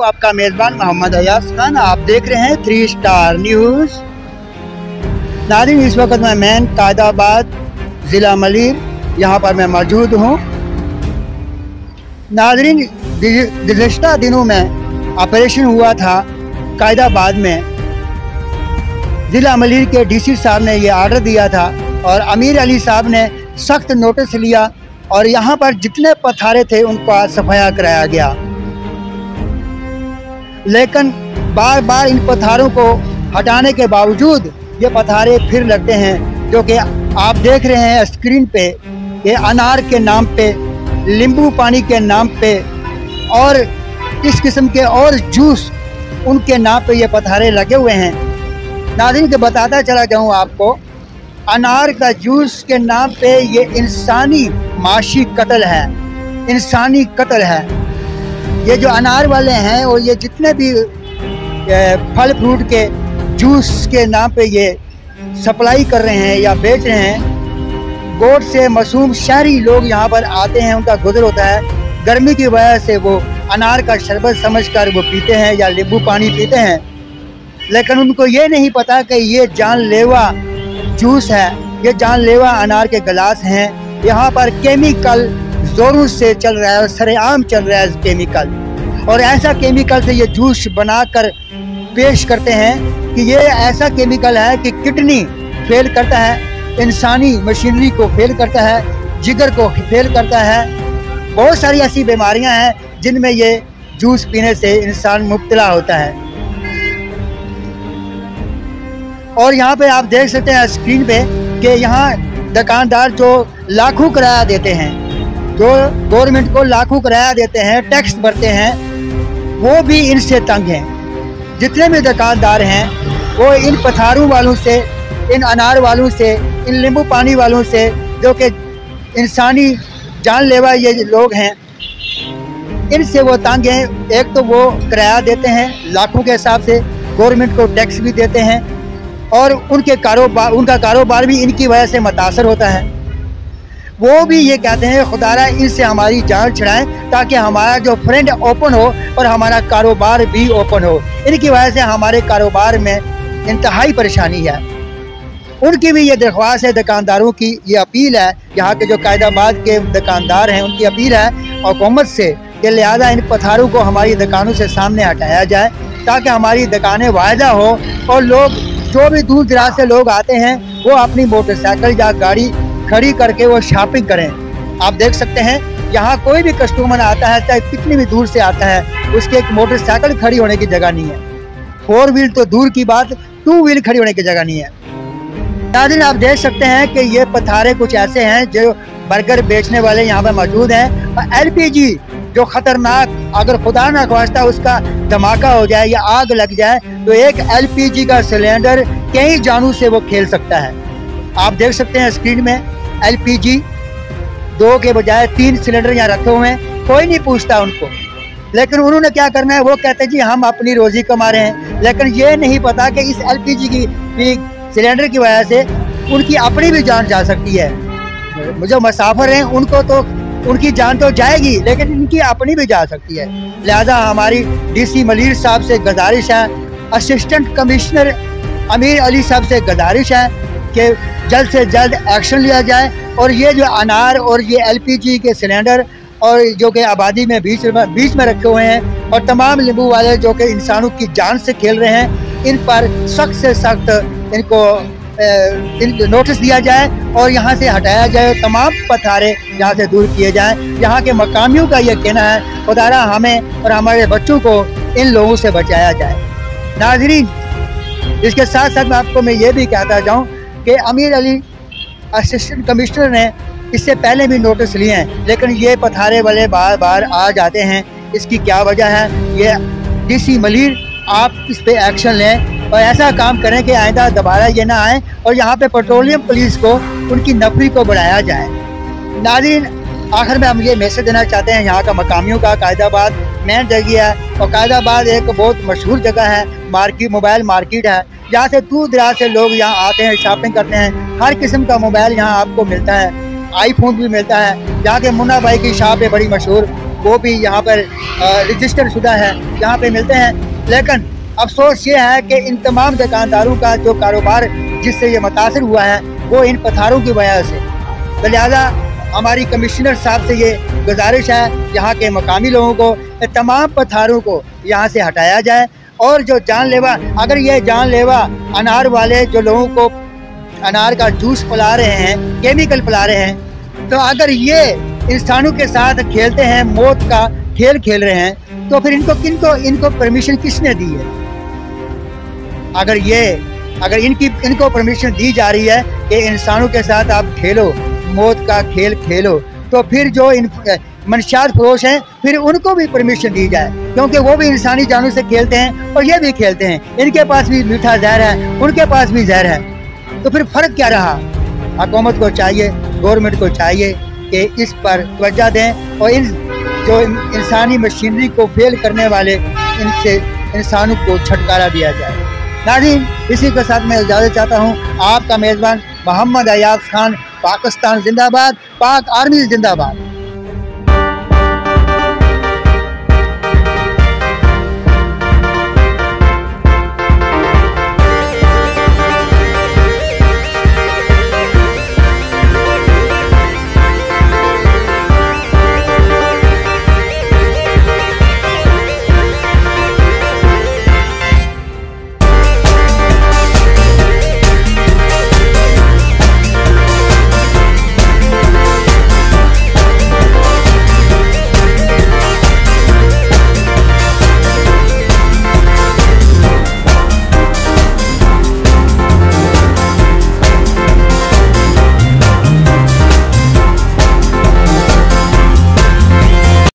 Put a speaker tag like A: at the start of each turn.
A: हूँ आपका मेज़बान मोहम्मद अयाज खान। आप देख रहे हैं 3 स्टार न्यूज़। नाज़रीन, इस वक्त मैं मेन कायदाबाद ज़िला मलीर यहाँ पर मैं मौजूद हूँ। नाज़रीन, गुज़िश्ता दिनों में ऑपरेशन हुआ था कायदाबाद में। ज़िला मलीर के डीसी साहब ने ये आर्डर दिया था और अमीर अली साहब ने सख्त नोटिस लिया और यहाँ पर जितने पथारे थे उनका सफाया कराया गया। लेकिन बार बार इन पथारों को हटाने के बावजूद ये पथारे फिर लगते हैं, जो कि आप देख रहे हैं स्क्रीन पे। ये अनार के नाम पे, नींबू पानी के नाम पे और इस किस्म के और जूस उनके नाम पे ये पथारे लगे हुए हैं। नाज़रीन, के बताता चला जाऊँ आपको, अनार का जूस के नाम पे ये इंसानी माशी कत्ल है, इंसानी कत्ल है। ये जो अनार वाले हैं और ये जितने भी फल फ्रूट के जूस के नाम पे ये सप्लाई कर रहे हैं या बेच रहे हैं, गोट से मासूम शहरी लोग यहाँ पर आते हैं, उनका गुजर होता है। गर्मी की वजह से वो अनार का शरबत समझकर वो पीते हैं या नींबू पानी पीते हैं, लेकिन उनको ये नहीं पता कि ये जानलेवा जूस है, ये जानलेवा अनार के गिलास हैं। यहाँ पर केमिकल ज़ोरों से चल रहा है, सरेआम चल रहा है केमिकल, और ऐसा केमिकल से ये जूस बनाकर पेश करते हैं कि ये ऐसा केमिकल है कि किडनी फेल करता है, इंसानी मशीनरी को फेल करता है, जिगर को फेल करता है। बहुत सारी ऐसी बीमारियां हैं जिनमें ये जूस पीने से इंसान मुब्तला होता है। और यहाँ पे आप देख सकते हैं स्क्रीन पे कि यहाँ दुकानदार जो लाखों किराया देते हैं, जो गवर्नमेंट को लाखों किराया देते हैं, टैक्स भरते हैं, वो भी इनसे तंग हैं। जितने भी दुकानदार हैं वो इन पथारों वालों से, इन अनार वालों से, इन नींबू पानी वालों से, जो कि इंसानी जानलेवा ये लोग हैं, इनसे वो तंग हैं। एक तो वो किराया देते हैं लाखों के हिसाब से, गवर्नमेंट को टैक्स भी देते हैं और उनका कारोबार भी इनकी वजह से मुतासर होता है। वो भी ये कहते हैं खुदारा इनसे हमारी जान छुड़ाएं ताकि हमारा जो फ्रेंड ओपन हो और हमारा कारोबार भी ओपन हो। इनकी वजह से हमारे कारोबार में इंतहाई परेशानी है। उनकी भी ये दरख्वास्त है, दुकानदारों की ये अपील है, यहाँ के जो कायदाबाद के दुकानदार हैं उनकी अपील है हुकूमत से कि लिहाजा इन पथारों को हमारी दुकानों से सामने हटाया जाए ताकि हमारी दुकानें वायदा हो और लोग जो भी दूर दराज से लोग आते हैं वो अपनी मोटरसाइकिल या गाड़ी खड़ी करके वो शॉपिंग करें। आप देख सकते हैं यहाँ कोई भी कस्टमर आता है, चाहे कितनी भी दूर से आता है, उसकी एक मोटरसाइकिल खड़ी होने की जगह नहीं है। 4 व्हील तो दूर की बात, 2 व्हील खड़ी होने की जगह नहीं है। नाज़रीन, आप देख सकते हैं कि ये पथारे कुछ ऐसे हैं जो बर्गर बेचने वाले यहाँ पर मौजूद हैं। और LPG जो ख़तरनाक, अगर खुदा न ख्वास्ता उसका धमाका हो जाए या आग लग जाए तो एक LPG का सिलेंडर कई जानों से वो खेल सकता है। आप देख सकते हैं स्क्रीन में LPG 2 के बजाय 3 सिलेंडर यहाँ रखे हुए हैं। कोई नहीं पूछता उनको, लेकिन उन्होंने क्या करना है, वो कहते हैं जी हम अपनी रोज़ी कमा रहे हैं। लेकिन ये नहीं पता कि इस LPG की सिलेंडर की वजह से उनकी अपनी भी जान जा सकती है। जो मुसाफिर हैं उनको तो उनकी जान तो जाएगी, लेकिन इनकी अपनी भी जा सकती है। लिहाजा हमारी DC मलीर साहब से गुजारिश है, असिस्टेंट कमिश्नर अमीर अली साहब से गुजारिश है कि जल्द से जल्द एक्शन लिया जाए और ये जो अनार और ये LPG के सिलेंडर और जो कि आबादी में बीच में रखे हुए हैं और तमाम नींबू वाले जो कि इंसानों की जान से खेल रहे हैं, इन पर सख्त से सख्त इनको नोटिस दिया जाए और यहाँ से हटाया जाए। तमाम पथारे यहाँ से दूर किए जाएं। यहाँ के मकामियों का ये कहना है खुदारा हमें और हमारे बच्चों को इन लोगों से बचाया जाए। नाज़रीन, इसके साथ साथ मैं आपको ये भी कहता जाऊँ कि अमीर अली असिस्टेंट कमिश्नर ने इससे पहले भी नोटिस लिए हैं, लेकिन ये पथारे वाले बार बार आ जाते हैं। इसकी क्या वजह है? ये DC मलीर आप इस पे एक्शन लें और ऐसा काम करें कि आइंदा दोबारा ये ना आए और यहाँ पे पेट्रोलियम पुलिस को उनकी नफरी को बढ़ाया जाए। नाज़रीन, आखिर में हम ये मैसेज देना चाहते हैं यहाँ का मकामियों का, कायदाबाद मेन जगह है और कायदाबाद एक बहुत मशहूर जगह है, मोबाइल मार्केट है, जहाँ से दूर दराज से लोग यहाँ आते हैं, शॉपिंग करते हैं। हर किस्म का मोबाइल यहाँ आपको मिलता है, iPhone भी मिलता है। यहाँ के मुन्ना भाई की शॉप है बड़ी मशहूर, वो भी यहाँ पर रजिस्टर शुदा है, यहाँ पे मिलते हैं। लेकिन अफसोस ये है कि इन तमाम दुकानदारों का जो कारोबार जिससे ये मुतासर हुआ है वो इन पत्थरों की वजह से। तो लिहाजा हमारी कमिश्नर साहब से ये गुजारिश है यहाँ के मकामी लोगों को तमाम पत्थरों को यहाँ से हटाया जाए, और जो जानलेवा, अगर ये जानलेवा अनार वाले जो लोगों को अनार का जूस पिला रहे हैं, केमिकल पिला रहे हैं, तो अगर ये इंसानों के साथ खेलते हैं, मौत का खेल खेल रहे हैं, तो फिर इनको परमिशन किसने दी है? अगर इनको परमिशन दी जा रही है कि इंसानों के साथ आप खेलो, मौत का खेल खेलो, तो फिर जो मंशियात फरोश हैं फिर उनको भी परमिशन दी जाए, क्योंकि वो भी इंसानी जानों से खेलते हैं और ये भी खेलते हैं। इनके पास भी मीठा जहर है, उनके पास भी जहर है, तो फिर फ़र्क क्या रहा? हुकूमत को चाहिए, गवर्नमेंट को चाहिए कि इस पर तवज्जो दें और इन जो इंसानी मशीनरी को फेल करने वाले इनसे इंसानों को छुटकारा दिया जाए। नाज़रीन, इसी के साथ मैं इजाज़त चाहता हूँ। आपका मेज़बान मोहम्मद अयाज खान। पाकिस्तान जिंदाबाद, पाक आर्मी जिंदाबाद।